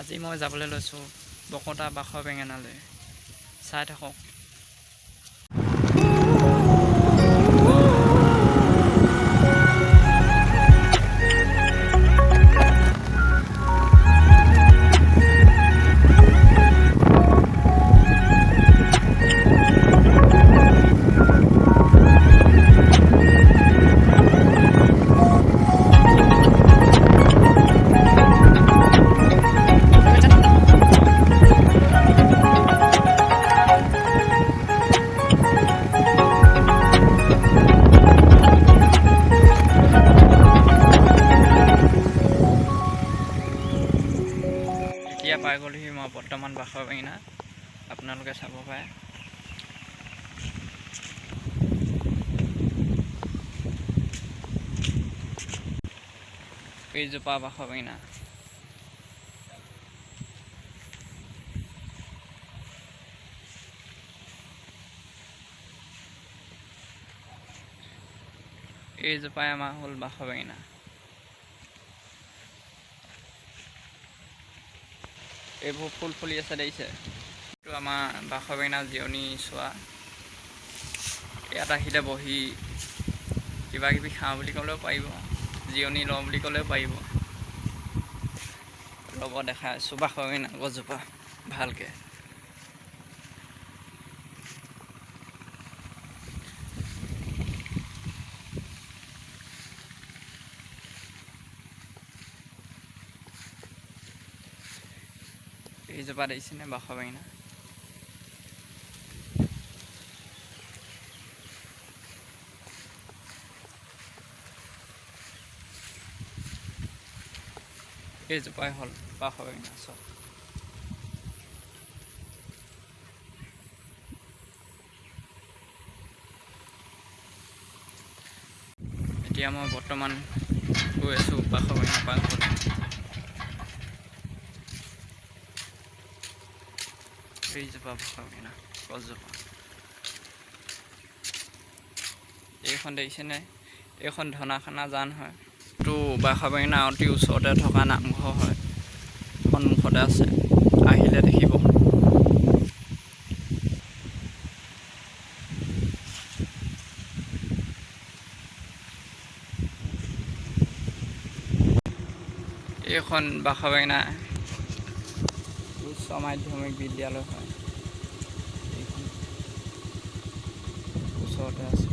আজি মই যাবলৈ লৈছোঁ বকতা বাখৰ বেঙেনালৈ। চাই থাকক। এতিয়া পাই গ'লোহি মই বৰ্তমান বাখৰ বেঙেনা। আপোনালোকে চাব পাৰে। এইজোপা বাখৰ বেঙেনা। এইজোপাই আমাৰ হ'ল বাখৰ বেঙেনা। এইবোৰ ফুল ফুলি আছে দেখিছে। এইটো আমাৰ বাখৰ বেঙেনা জিৰণি চোৱা। ইয়াত আহিলে বহি কিবা কিবি খাওঁ বুলি ক'লেও পাৰিব, জিৰণি লওঁ বুলি ক'লেও পাৰিব। লগত দেখাই আছোঁ বাখৰ বেঙেনা গছজোপা ভালকৈ। এইজোপা দেখিছেনে বাখৰ বেঙেনা। এইজোপাই হ'ল বাখৰ বেঙেনা চব। এতিয়া মই বৰ্তমান গৈ আছোঁ বাখৰ বেঙেনা পাছফালে। এইজোপা বাখৰ বেঙেনা গছজোপা। এইখন দেখিছেনে? এইখন ধনাখানা জান হয়। এইটো বাখৰ বেঙেনা অতি ওচৰতে থকা নামঘৰ হয়, সন্মুখতে আছে, আহিলে দেখিব। এইখন বাখৰ বেঙেনা উচ্চ মাধ্যমিক বিদ্যালয় হয়। এইখন ওচৰতে আছে।